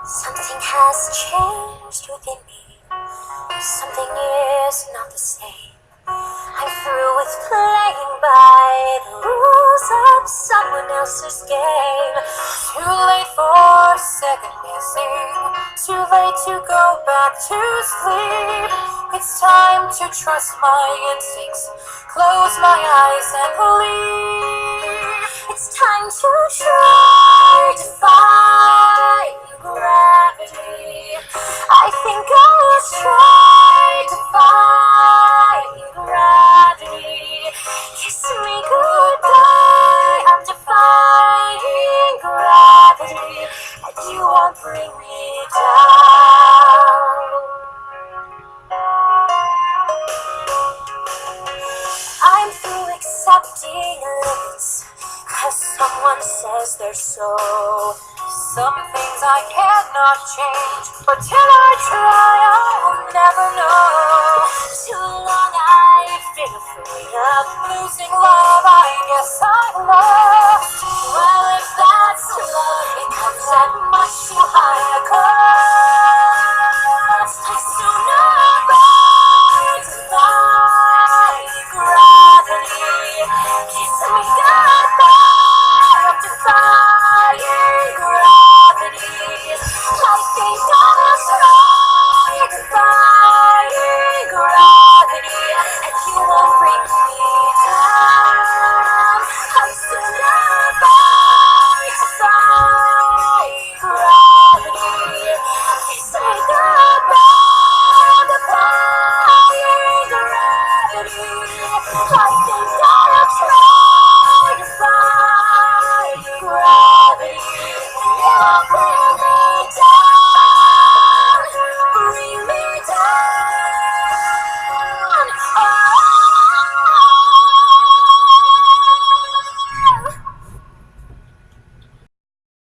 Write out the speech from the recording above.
Something has changed within me. Something is not the same. I'm through with playing by the rules of someone else's game. Too late for second guessing. Too late to go back to sleep. It's time to trust my instincts. Close my eyes and believe. It's time to try to find gravity. I think I will try to find gravity. Kiss me goodbye. I'm defying gravity, and you won't bring me down. I'm through accepting limits, 'cause someone says they're so. Some things I cannot change, but till I try, I'll never know. Too long I've been afraid of losing love. I guess I'm lost. Well, if that's love, it comes at much too high a cost.